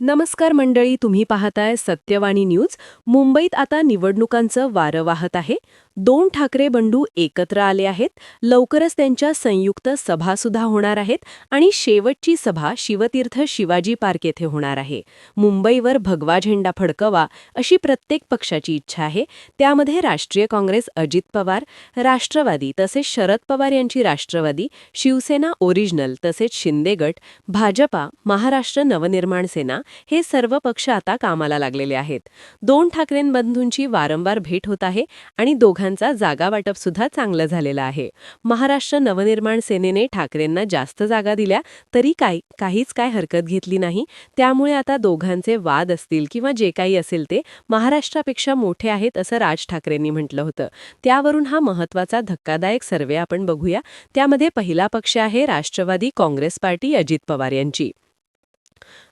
नमस्कार मंडळी, तुम्ही पाहताय सत्यवाणी न्यूज. मुंबईत आता निवडणुकांचं वारं वाहत आहे. दोन ठाकरे बंधू एकत्र आले आहेत. लवकरच त्यांच्या संयुक्त सभासुद्धा होणार आहेत आणि शेवटची सभा शिवतीर्थ शिवाजी पार्क येथे होणार आहे. मुंबईवर भगवा झेंडा फडकवा अशी प्रत्येक पक्षाची इच्छा आहे. त्यामध्ये राष्ट्रीय काँग्रेस अजित पवार, राष्ट्रवादी तसेच शरद पवार यांची राष्ट्रवादी, शिवसेना ओरिजिनल तसेच शिंदे गट, भाजपा, महाराष्ट्र नवनिर्माण सेना हे सर्व पक्ष आता कामाला लागलेले आहेत. दोन ठाकरेंबंधूंची वारंवार भेट होत आहे आणि दोघांचा जागा वाटप सुद्धा चांगलं झालेलं आहे. महाराष्ट्र नवनिर्माण सेनेने ठाकरेंना जास्त जागा दिल्या तरी काहीच हरकत घेतली नाही. त्यामुळे आता दोघांचे वाद असतील किंवा जे काही असेल ते महाराष्ट्रापेक्षा मोठे आहेत असं राज ठाकरेंनी म्हटलं होतं. त्यावरून हा महत्त्वाचा धक्कादायक सर्वे आपण बघूया. त्यामध्ये पहिला पक्ष आहे राष्ट्रवादी काँग्रेस पार्टी अजित पवार यांची.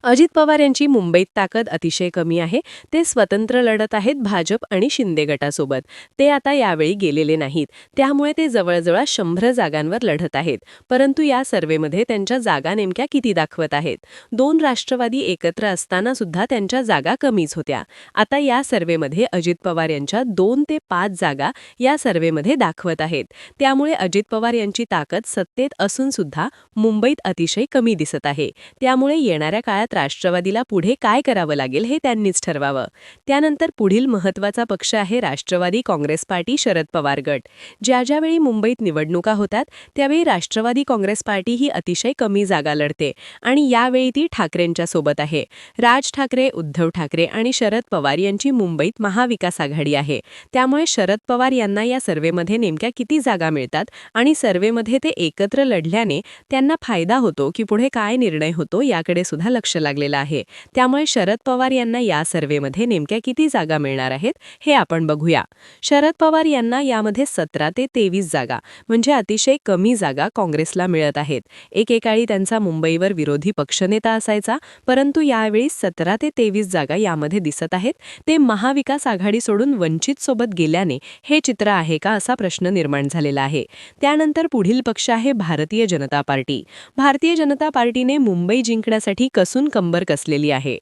अजित पवार यांची मुंबईत ताकद अतिशय कमी आहे. ते स्वतंत्र लढत आहेत भाजप आणि शिंदे गटासोबत. ते आता यावेळी गेलेले नाहीत. त्यामुळे ते जवळजवळ 100 जागांवर लढत आहेत. परंतु या सर्वेमध्ये त्यांच्या जागा नेमक्या किती दाखवत आहेत? दोन राष्ट्रवादी एकत्र असताना सुद्धा त्यांच्या जागा कमीच होत्या. आता या सर्वेमध्ये अजित पवार यांच्या 2 ते 5 जागा या सर्वेमध्ये दाखवत आहेत. त्यामुळे अजित पवार यांची ताकद सत्तेत असून सुद्धा मुंबईत अतिशय कमी दिसत आहे. त्यामुळे येणाऱ्या काळात राष्ट्रवादीला पुढे काय करावं लागेल हे त्यांनीच ठरवावं. त्यानंतर पुढील महत्त्वाचा पक्ष आहे राष्ट्रवादी काँग्रेस पार्टी शरद पवार गट. ज्यावेळी मुंबईत निवडणुका होतात त्यावेळी राष्ट्रवादी काँग्रेस पार्टी ही अतिशय कमी जागा लढते आणि यावेळी ती ठाकरेंच्या सोबत आहे. राज ठाकरे, उद्धव ठाकरे आणि शरद पवार यांची मुंबईत महाविकास आघाडी आहे. त्यामुळे शरद पवार यांना या सर्वेमध्ये नेमक्या किती जागा मिळतात आणि सर्वेमध्ये ते एकत्र लढल्याने त्यांना फायदा होतो की पुढे काय निर्णय होतो याकडे सुद्धा लक्ष लागलेलं आहे. त्यामुळे शरद पवार यांना या सर्वेमध्ये नेमक्या किती जागा मिळणार आहेत हे आपण बघूया. शरद पवार यांना यामध्ये 17 ते 23 जागा म्हणजे अतिशय कमी जागा काँग्रेसला मिळत आहेत. एकेकाळी त्यांचा मुंबईवर विरोधी पक्षनेता असायचा, परंतु यावेळी 17 ते 23 जागा यामध्ये दिसत आहेत. ते महाविकास आघाडी सोडून वंचित सोबत गेल्याने हे चित्र आहे का असा प्रश्न निर्माण झालेला आहे. त्यानंतर पुढील पक्ष आहे भारतीय जनता पार्टी. भारतीय जनता पार्टीने मुंबई जिंकण्यासाठी कसून कंबर कसलेली आहे.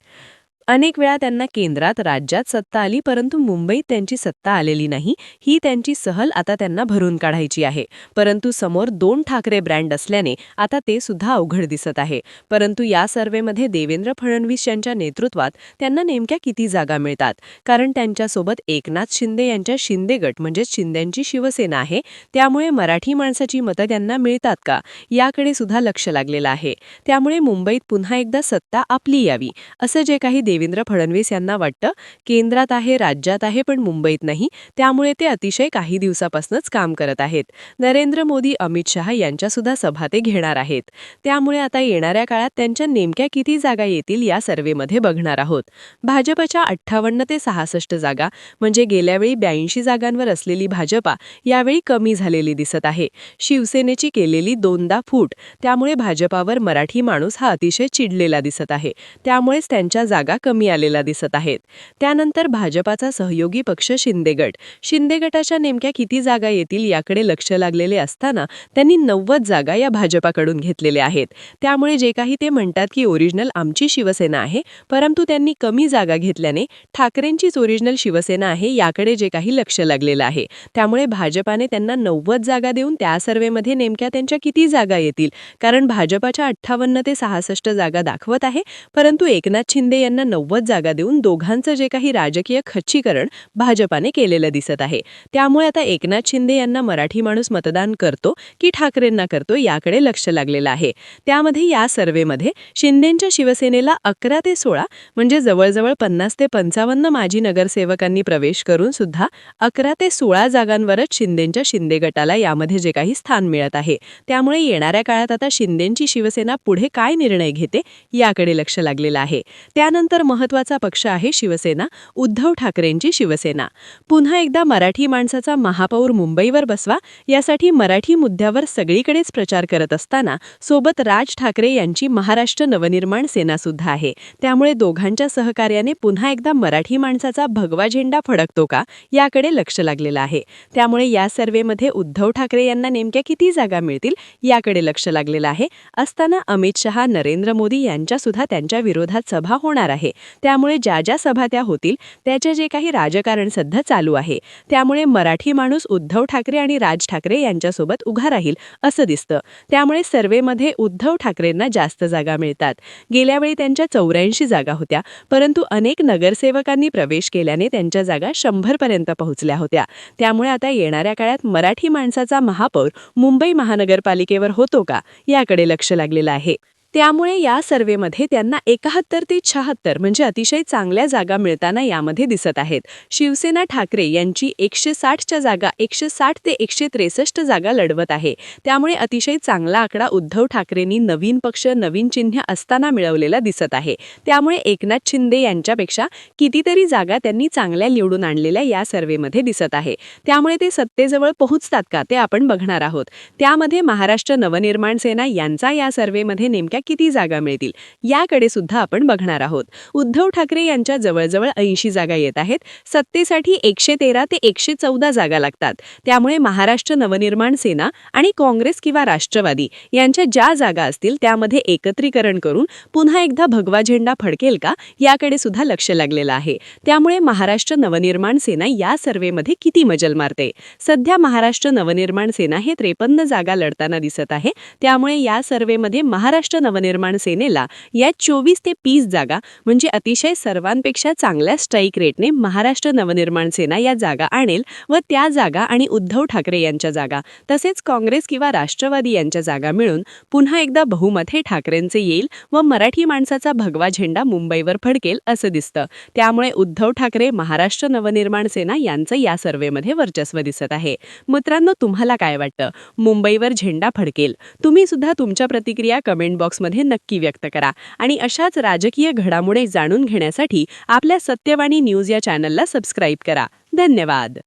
अनेक वेळा त्यांना केंद्रात राज्यात सत्ता आली, परंतु मुंबईत त्यांची सत्ता आलेली नाही. ही त्यांची सहल आता त्यांना भरून काढायची आहे. परंतु समोर 2 ठाकरे ब्रँड असल्याने आता ते सुद्धा अवघड दिसत आहे. परंतु या सर्वेमध्ये देवेंद्र फडणवीस यांच्या नेतृत्वात त्यांना नेमक्या किती जागा मिळतात? कारण त्यांच्यासोबत एकनाथ शिंदे यांच्या शिंदे गट म्हणजे शिंदेंची शिवसेना आहे. त्यामुळे मराठी माणसाची मतं त्यांना मिळतात का याकडे सुद्धा लक्ष लागलेलं आहे. त्यामुळे मुंबईत पुन्हा एकदा सत्ता आपली यावी असं जे काही देवेंद्र फडणवीस यांना वाटतं. केंद्रात आहे, राज्यात आहे, पण मुंबईत नाही. त्यामुळे ते अतिशय काही दिवसापासूनच काम करत आहेत. नरेंद्र मोदी, अमित शहा यांच्या सुद्धा सभा ते घेणार आहेत. त्यामुळे आता येणाऱ्या काळात त्यांच्या नेमक्या किती जागा येतील या सर्वेमध्ये बघणार आहोत. भाजपच्या 58 ते 66 जागा म्हणजे गेल्यावेळी 82 जागांवर असलेली भाजपा यावेळी कमी झालेली दिसत आहे. शिवसेनेची केलेली 2दा फूट, त्यामुळे भाजपावर मराठी माणूस हा अतिशय चिडलेला दिसत आहे. त्यामुळेच त्यांच्या जागा कमी आलेला दिसत आहेत. त्यानंतर भाजपाचा सहयोगी पक्ष शिंदे गट. शिंदे गटाच्या नेमक्या किती जागा येतील याकडे लक्ष लागलेले असताना त्यांनी 90 जागा या भाजपाकडून घेतलेल्या आहेत. त्यामुळे जे काही ते म्हणतात की ओरिजिनल आमची शिवसेना आहे, परंतु त्यांनी कमी जागा घेतल्याने ठाकरेंचीच ओरिजिनल शिवसेना आहे याकडे जे काही लक्ष लागलेलं आहे. त्यामुळे भाजपाने त्यांना 90 जागा देऊन त्या सर्वेमध्ये नेमक्या त्यांच्या किती जागा येतील? कारण भाजपाच्या 58 ते 66 जागा दाखवत आहे, परंतु एकनाथ शिंदे यांना 90 जागा देऊन दोघांचं जे काही राजकीय खच्चीकरण भाजपाने केलेलं दिसत आहे. त्यामुळे आता एकनाथ शिंदे यांना मराठी माणूस मतदान करतो की ठाकरेंना करतो याकडे लक्ष लागलेलं आहे. त्यामध्ये या सर्वेमध्ये शिंदेंच्या शिवसेनेला 11 ते 16 म्हणजे जवळजवळ 50 ते 55 माजी नगरसेवकांनी प्रवेश करून सुद्धा 11 ते 16 जागांवरच शिंदेंच्या शिंदे गटाला यामध्ये जे काही स्थान मिळत आहे. त्यामुळे येणाऱ्या काळात आता शिंदेंची शिवसेना पुढे काय निर्णय घेते याकडे लक्ष लागलेलं आहे. त्यानंतर त्यानंतर महत्त्वाचा पक्ष आहे शिवसेना, उद्धव ठाकरेंची शिवसेना. पुन्हा एकदा मराठी माणसाचा महापौर मुंबईवर बसवा यासाठी मराठी मुद्द्यावर सगळीकडेच प्रचार करत असताना सोबत राज ठाकरे यांची महाराष्ट्र नवनिर्माण सेना सुद्धा आहे. त्यामुळे दोघांच्या सहकार्याने पुन्हा एकदा मराठी माणसाचा भगवा झेंडा फडकतो का याकडे लक्ष लागलेलं आहे. त्यामुळे या सर्व्हेमध्ये उद्धव ठाकरे यांना नेमक्या किती जागा मिळतील याकडे लक्ष लागलेलं आहे. असताना अमित शहा, नरेंद्र मोदी यांच्या सुद्धा त्यांच्या विरोधात सभा होणार आहे. त्यामुळे ज्या सभा त्या होतील त्याचे जे काही राजकारण सध्या चालू आहे त्यामुळे मराठी माणूस उद्धव ठाकरे आणि राज ठाकरे यांच्यासोबत उभा राहील असं दिसतं. त्यामुळे सर्व्हेमध्ये उद्धव ठाकरेंना जास्त जागा मिळतात. गेल्या वेळी त्यांच्या 84 जागा होत्या, परंतु अनेक नगरसेवकांनी प्रवेश केल्याने त्यांच्या जागा 100 पर्यंत पोहोचल्या होत्या. त्यामुळे आता येणाऱ्या काळात मराठी माणसाचा महापौर मुंबई महानगरपालिकेवर होतो का याकडे लक्ष लागलेलं आहे. त्यामुळे या सर्व्हेमध्ये त्यांना 71 ते 76 म्हणजे अतिशय चांगल्या जागा मिळताना यामध्ये दिसत आहेत. शिवसेना ठाकरे यांची 160च्या जागा 160 ते 163 जागा लढवत आहे. त्यामुळे अतिशय चांगला आकडा उद्धव ठाकरेंनी नवीन पक्ष, नवीन चिन्ह असताना मिळवलेला दिसत आहे. त्यामुळे एकनाथ शिंदे यांच्यापेक्षा कितीतरी जागा त्यांनी चांगल्या निवडून आणलेल्या या सर्व्हेमध्ये दिसत आहे. त्यामुळे ते सत्तेजवळ पोहोचतात का ते आपण बघणार आहोत. त्यामध्ये महाराष्ट्र नवनिर्माण सेना यांचा या सर्व्हेमध्ये नेमक्या किती जागा मिळतील याकडे सुद्धा आपण बघणार आहोत. उद्धव ठाकरे यांच्या जवळजवळ 80 जागा येत आहेत. सत्तेसाठी 113 ते 114 जागा लागतात. त्यामुळे महाराष्ट्र नवनिर्माण सेना आणि काँग्रेस किंवा राष्ट्रवादी यांच्या ज्या जागा असतील त्यामध्ये एकत्रीकरण करून पुन्हा एकदा भगवा झेंडा फडकेल का याकडे सुद्धा लक्ष लागलेलं आहे. त्यामुळे महाराष्ट्र नवनिर्माण सेना या सर्व्हेमध्ये किती मजल मारते. सध्या महाराष्ट्र नवनिर्माण सेना हे 53 जागा लढताना दिसत आहे. त्यामुळे या सर्व्हेमध्ये महाराष्ट्र नवनिर्माण सेनेला या 24 ते 30 जागा म्हणजे अतिशय सर्वांपेक्षा चांगल्या स्ट्राईक रेटने महाराष्ट्र नवनिर्माण सेना या जागा आणेल व त्या जागा आणि उद्धव ठाकरे यांच्या जागा तसेच काँग्रेस किंवा राष्ट्रवादी यांच्या जागा मिळून पुन्हा एकदा बहुमत हे ठाकरेंचे येईल व मराठी माणसाचा भगवा झेंडा मुंबईवर फडकेल असं दिसतं. त्यामुळे उद्धव ठाकरे, महाराष्ट्र नवनिर्माण सेना यांचं या सर्व्हेमध्ये वर्चस्व दिसत आहे. मित्रांनो, तुम्हाला काय वाटतं? मुंबईवर झेंडा फडकेल? तुम्ही सुद्धा तुमच्या प्रतिक्रिया कमेंट बॉक्समध्ये नक्की व्यक्त करा आणि अशाच राजकीय घडामोडी जाणून घेण्यासाठी आपल्या सत्यवाणी न्यूज या चॅनलला सबस्क्राईब करा. धन्यवाद.